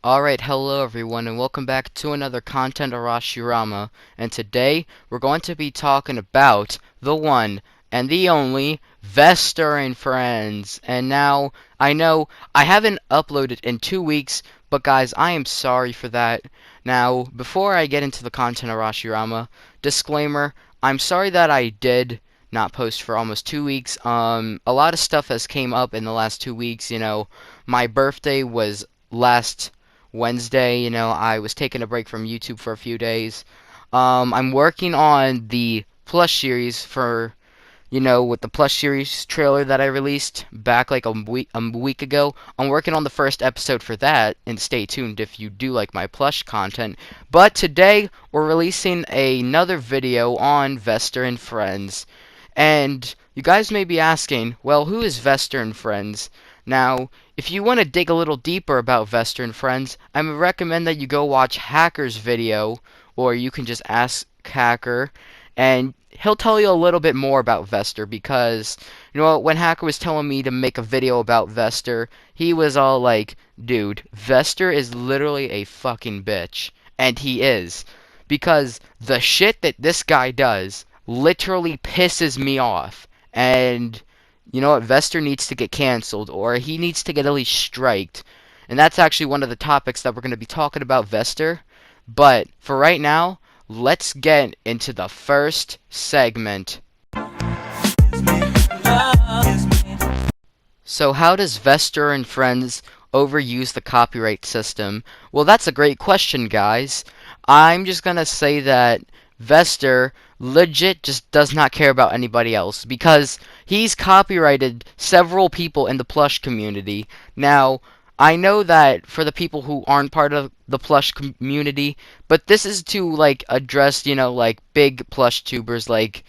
Alright, hello everyone, and welcome back to another content Arashirama. And today, we're going to be talking about the one and the only Vester&Friends. And now, I know I haven't uploaded in 2 weeks, but guys, I am sorry for that. Now, before I get into the content Arashirama, disclaimer, I'm sorry that I did not post for almost 2 weeks. A lot of stuff has came up in the last 2 weeks, my birthday was last Wednesday. I was taking a break from YouTube for a few days. I'm working on the Plush series for, with the Plush series trailer that I released back like a week ago. I'm working on the first episode for that, and stay tuned if you do like my Plush content. But today, we're releasing another video on Vester&Friends. And you guys may be asking, well, who is Vester&Friends? Now, if you want to dig a little deeper about Vester&Friends, I would recommend that you go watch Hacker's video, or you can just ask Hacker, and he'll tell you a little bit more about Vester, because, when Hacker was telling me to make a video about Vester, he was all like, dude, Vester is literally a fucking bitch. And he is. Because the shit that this guy does literally pisses me off. And you know what? Vester needs to get canceled, or he needs to get at least striked. And that's actually one of the topics that we're going to be talking about Vester. But for right now, let's get into the first segment. So how does Vester&Friends overuse the copyright system? Well, that's a great question, guys. I'm just gonna say that Vester legit just does not care about anybody else, because he's copyrighted several people in the plush community. Now, I know that for the people who aren't part of the plush community, but this is to like address, like big plush tubers. Like,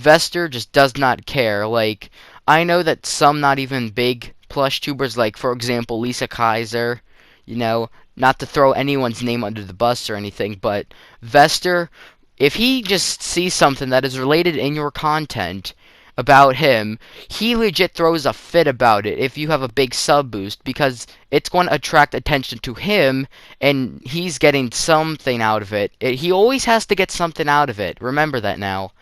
Vester just does not care. Like, I know that some not even big plush tubers, like for example Lisa Kaiser, not to throw anyone's name under the bus or anything, but Vester, if he just sees something that is related in your content about him, he legit throws a fit about it if you have a big sub boost, because it's going to attract attention to him, and he's getting something out of it. He always has to get something out of it. Remember that now.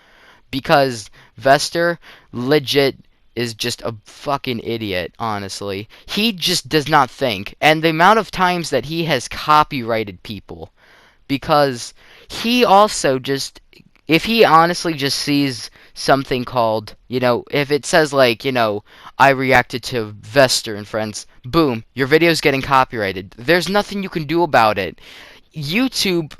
Because Vester legit is just a fucking idiot, honestly. He just does not think. And the amount of times that he has copyrighted people, because he also just, if he honestly just sees something called, if it says like, I reacted to Vester&Friends, boom, your video's getting copyrighted. There's nothing you can do about it. YouTube,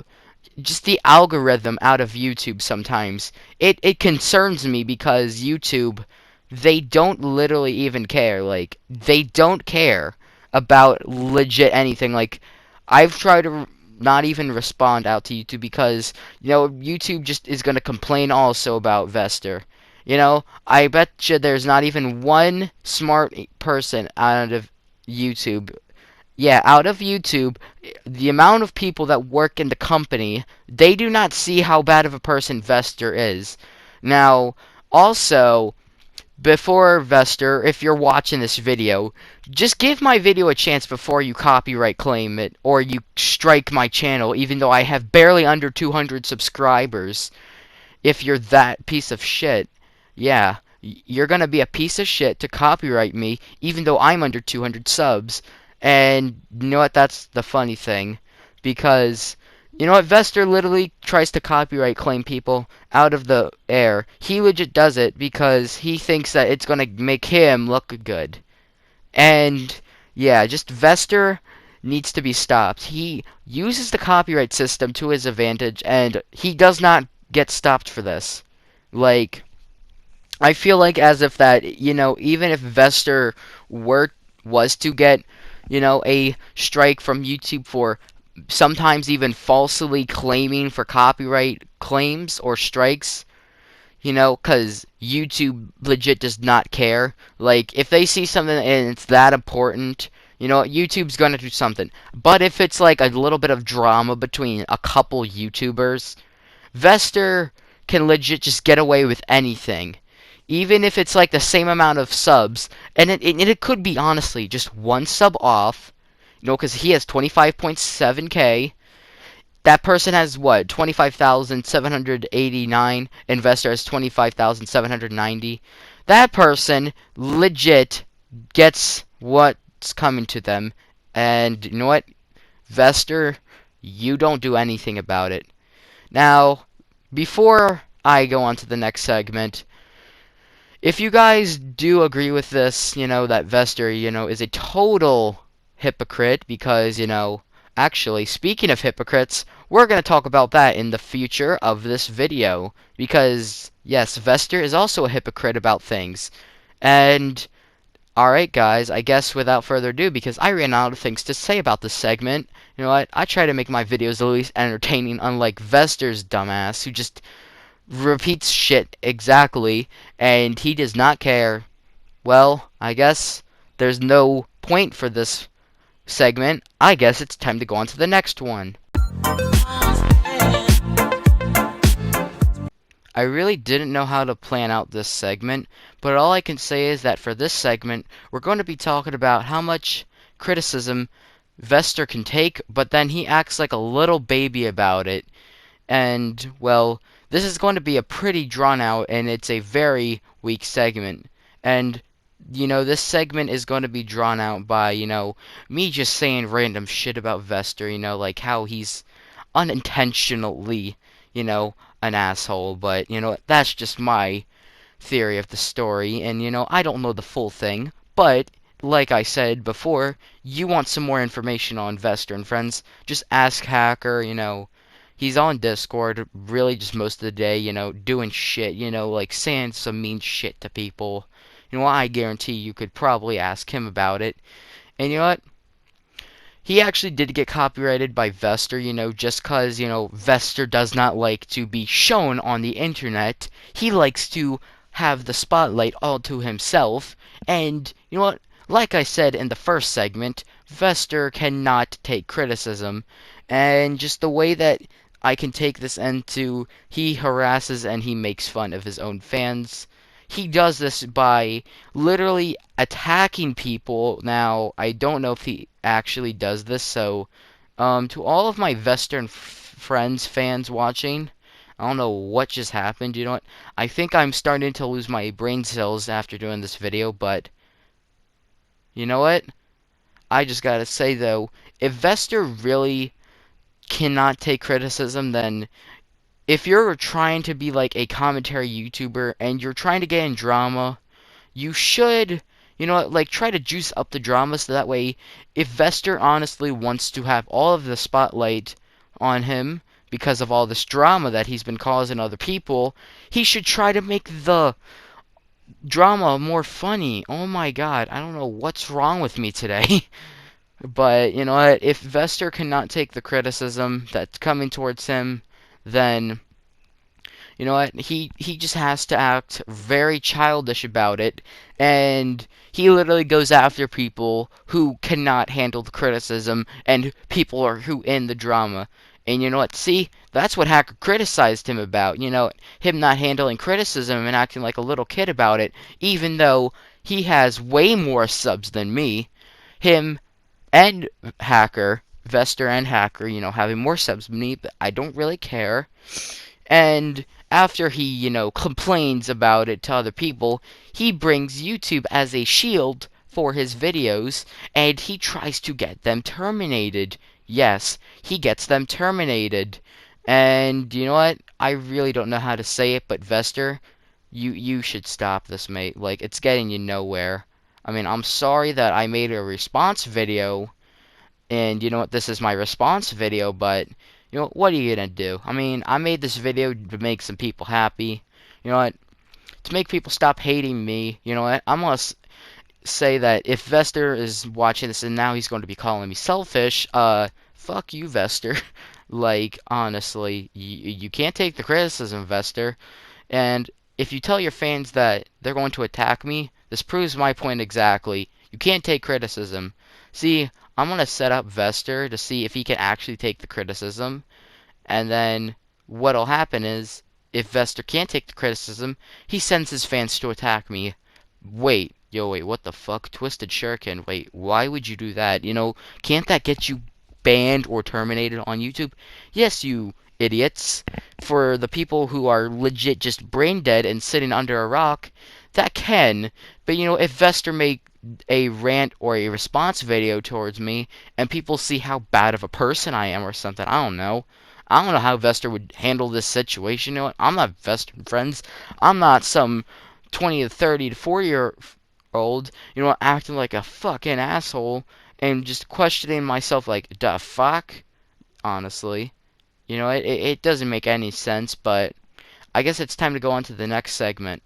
just the algorithm out of YouTube sometimes, it concerns me, because YouTube, they don't literally even care. Like, they don't care about legit anything. Like, I've tried to not even respond out to YouTube, because, YouTube just is going to complain also about Vester. I bet you there's not even one smart person out of YouTube. Yeah, out of YouTube, the amount of people that work in the company, they do not see how bad of a person Vester is. Now, also, before Vester, if you're watching this video, just give my video a chance before you copyright claim it, or you strike my channel, even though I have barely under 200 subscribers. If you're that piece of shit, yeah, you're gonna be a piece of shit to copyright me, even though I'm under 200 subs. And you know what? That's the funny thing, because Vester literally tries to copyright claim people out of the air. He legit does it because he thinks that it's gonna make him look good. And yeah, just Vester needs to be stopped. He uses the copyright system to his advantage, and he does not get stopped for this. Like, I feel like as if that, even if Vester was to get, a strike from YouTube for sometimes even falsely claiming for copyright claims or strikes, because YouTube legit does not care. Like, if they see something and it's that important, YouTube's gonna do something. But if it's like a little bit of drama between a couple YouTubers, Vester can legit just get away with anything. Even if it's like the same amount of subs, and it could be honestly just one sub off, You know, because he has 25.7K. That person has what? 25,789. Investor has 25,790. That person legit gets what's coming to them. And you know what? Vester, you don't do anything about it. Now, before I go on to the next segment, if you guys do agree with this, that Vester, is a total hypocrite because, actually, speaking of hypocrites, we're going to talk about that in the future of this video because, yes, Vester is also a hypocrite about things. And, alright guys, I guess without further ado, because I ran out of things to say about this segment, you know what, I try to make my videos at least entertaining, unlike Vester's dumbass, who just repeats shit exactly, and he does not care. Well, I guess there's no point for this segment. I guess it's time to go on to the next one. I really didn't know how to plan out this segment, but all I can say is that for this segment, we're going to be talking about how much criticism Vester can take, but then he acts like a little baby about it. And, well, this is going to be a pretty drawn out and it's a very weak segment. And, this segment is going to be drawn out by, me just saying random shit about Vester, like how he's unintentionally, an asshole. But, that's just my theory of the story. And, I don't know the full thing. But, like I said before, you want some more information on Vester and Friends, just ask Hacker, He's on Discord really just most of the day, doing shit, like saying some mean shit to people. I guarantee you could probably ask him about it. And you know what? He actually did get copyrighted by Vester, just because, Vester does not like to be shown on the internet. He likes to have the spotlight all to himself. And, you know what? Like I said in the first segment, Vester cannot take criticism. And just the way that I can take this into he harasses and he makes fun of his own fans. He does this by literally attacking people. Now, I don't know if he actually does this, so to all of my Vester&Friends fans watching, I don't know what just happened. You know what? I think I'm starting to lose my brain cells after doing this video, but you know what? I just gotta say though, if Vester really cannot take criticism, then if you're trying to be like a commentary YouTuber and you're trying to get in drama, you should, like try to juice up the drama so that way if Vester honestly wants to have all of the spotlight on him because of all this drama that he's been causing other people, he should try to make the drama more funny. Oh my god, I don't know what's wrong with me today. But, you know what, if Vester cannot take the criticism that's coming towards him, then, you know what, he just has to act very childish about it, and he literally goes after people who cannot handle the criticism, and people are who in the drama. And you know what, see, that's what Hacker criticized him about, him not handling criticism and acting like a little kid about it, even though he has way more subs than me. Him and Hacker, Vester and Hacker, having more subs than me, but I don't really care. And after he, complains about it to other people, he brings YouTube as a shield for his videos, and he tries to get them terminated. Yes, he gets them terminated. And you know what? I really don't know how to say it, but Vester, you should stop this, mate. Like, it's getting you nowhere. I mean, I'm sorry that I made a response video, and you know what, this is my response video, but, what are you gonna do? I mean, I made this video to make some people happy. You know what, to make people stop hating me, you know what, I'm gonna say that if Vester is watching this and now he's going to be calling me selfish, fuck you, Vester. Like, honestly, you can't take the criticism, Vester. And if you tell your fans that they're going to attack me, this proves my point exactly. You can't take criticism. See, I'm going to set up Vester to see if he can actually take the criticism. And then what'll happen is, if Vester can't take the criticism, he sends his fans to attack me. Wait, yo, wait, what the fuck? Twisted Shuriken, wait, why would you do that? Can't that get you banned or terminated on YouTube? Yes, you idiots. For the people who are legit just brain dead and sitting under a rock, that can. But if Vester make a rant or a response video towards me and people see how bad of a person I am or something, I don't know. I don't know how Vester would handle this situation. You know what? I'm not Vester&Friends. I'm not some 20 to 30 to 40-year-old, acting like a fucking asshole and just questioning myself like, the fuck? Honestly. It doesn't make any sense, but I guess it's time to go on to the next segment.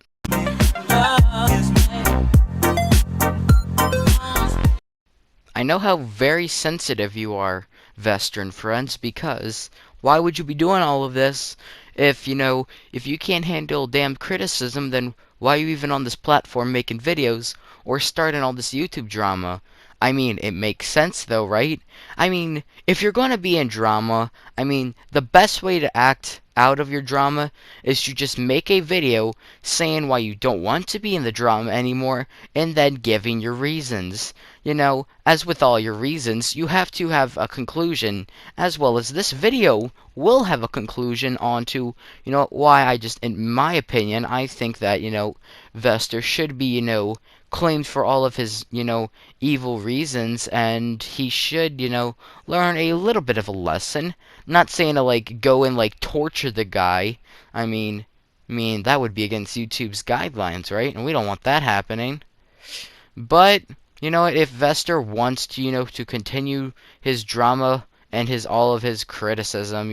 I know how very sensitive you are, Vester&Friends, because why would you be doing all of this if you can't handle damn criticism, then why are you even on this platform making videos or starting all this YouTube drama? I mean, it makes sense though, right? I mean, if you're gonna be in drama, the best way to act out of your drama is to just make a video saying why you don't want to be in the drama anymore and then giving your reasons. As with all your reasons, you have to have a conclusion, as well as this video will have a conclusion onto, why in my opinion, I think that, Vester should be, claimed for all of his, evil reasons, and he should, learn a little bit of a lesson. Not saying to, go and, torture the guy. That would be against YouTube's guidelines, right? And we don't want that happening. But if Vester wants to, to continue his drama and all of his criticism,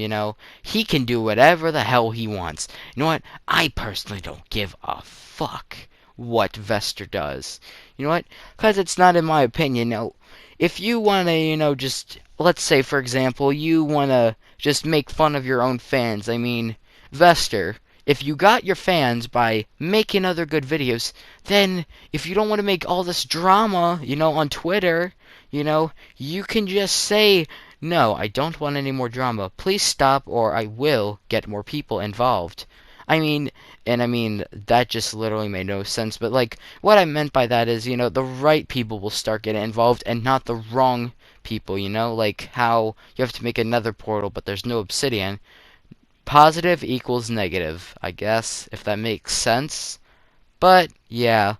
he can do whatever the hell he wants. You know what? I personally don't give a fuck what Vester does. You know what? Because it's not in my opinion. If you want to, just, let's say, for example, you want to just make fun of your own fans. Vester, if you got your fans by making other good videos, then if you don't want to make all this drama, on Twitter, you can just say, no, I don't want any more drama. Please stop or I will get more people involved. That just literally made no sense. But, what I meant by that is, the right people will start getting involved and not the wrong people, Like how you have to make another portal, but there's no obsidian. Positive equals negative, I guess, if that makes sense. But, yeah.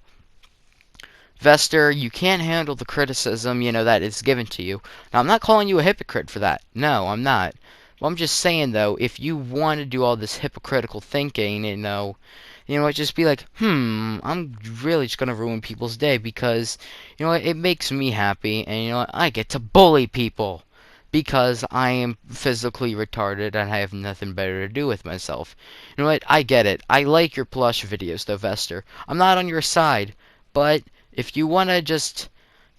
Vester, you can't handle the criticism, that is given to you. Now, I'm not calling you a hypocrite for that. No, I'm not. Well, I'm just saying, though, if you want to do all this hypocritical thinking, just be like, I'm really just going to ruin people's day because, it makes me happy, and, I get to bully people because I am physically retarded and I have nothing better to do with myself. You know what? I get it. I like your plush videos, though, Vester. I'm not on your side, but if you want to just,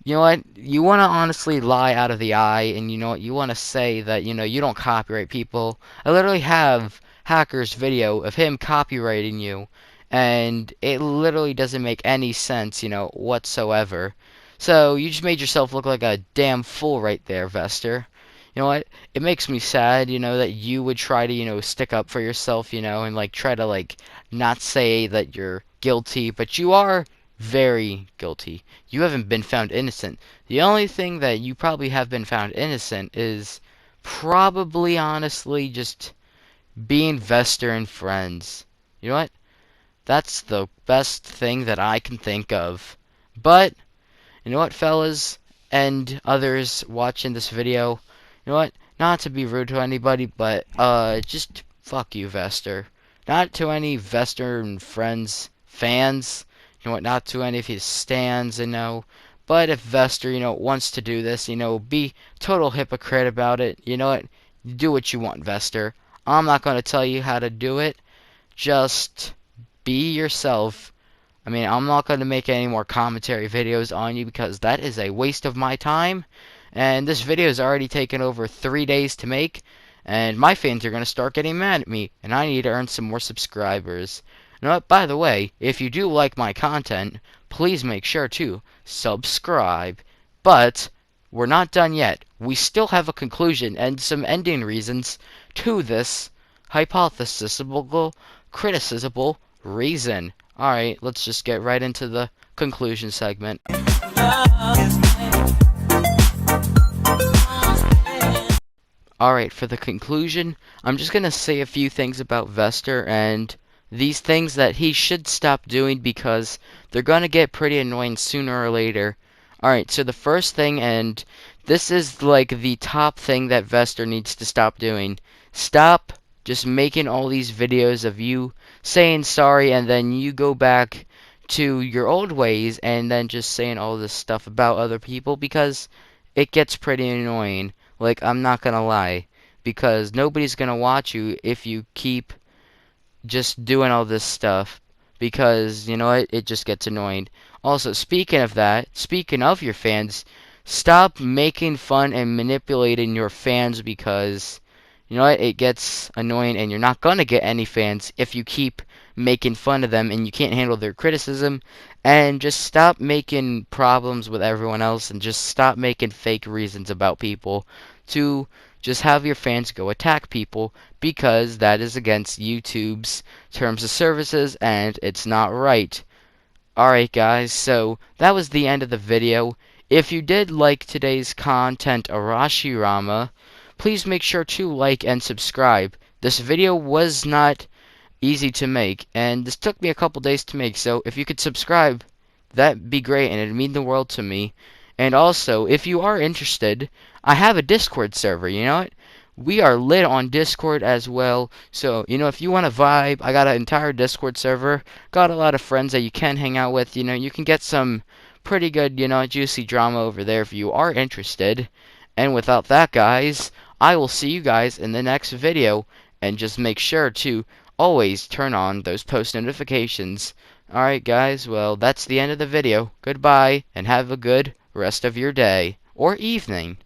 you want to honestly lie out of the eye, and you want to say that, you don't copyright people. I literally have Hacker's video of him copyrighting you, and it literally doesn't make any sense, whatsoever. So, you just made yourself look like a damn fool right there, Vester. You know what? It makes me sad, that you would try to, stick up for yourself, and, try to, not say that you're guilty, but you are very guilty. You haven't been found innocent. The only thing that you probably have been found innocent is probably, honestly, just being Vester&Friends. You know what? That's the best thing that I can think of. But, you know what, fellas, and others watching this video, you know what? Not to be rude to anybody, but just fuck you, Vester. Not to any Vester&Friends fans. You know what? Not to any of his stands, But if Vester, wants to do this, be total hypocrite about it. You know what? Do what you want, Vester. I'm not going to tell you how to do it. Just be yourself. I'm not going to make any more commentary videos on you because that is a waste of my time. And this video has already taken over 3 days to make. And my fans are going to start getting mad at me. And I need to earn some more subscribers. You know what? By the way, if you do like my content, please make sure to subscribe. But we're not done yet. We still have a conclusion and some ending reasons to this hypothesizable, criticizable reason. Alright, let's just get right into the conclusion segment. Alright, for the conclusion, I'm just gonna say a few things about Vester and these things that he should stop doing because they're gonna get pretty annoying sooner or later. Alright, so the first thing, and this is like the top thing that Vester needs to stop doing. Stop just making all these videos of you saying sorry and then you go back to your old ways and then just saying all this stuff about other people because it gets pretty annoying. Like, I'm not gonna lie. Because nobody's gonna watch you if you keep just doing all this stuff. Because, you know what, it just gets annoying. Also, speaking of that, speaking of your fans, stop making fun and manipulating your fans because, you know what, it gets annoying and you're not gonna get any fans if you keep making fun of them and you can't handle their criticism. And just stop making problems with everyone else and just stop making fake reasons about people to just have your fans go attack people because that is against YouTube's terms of services and it's not right. Alright guys, so that was the end of the video. If you did like today's content, Arashirama, please make sure to like and subscribe. This video was not easy to make, and this took me a couple days to make, so if you could subscribe, that'd be great, and it'd mean the world to me. And also, if you are interested, I have a Discord server, you know what? We are lit on Discord as well, so, you know, if you want to vibe, I got an entire Discord server, got a lot of friends that you can hang out with, you know, you can get some pretty good, you know, juicy drama over there if you are interested. And without that, guys, I will see you guys in the next video, and just make sure to always turn on those post notifications. Alright guys, well that's the end of the video. Goodbye, and have a good rest of your day. Or evening.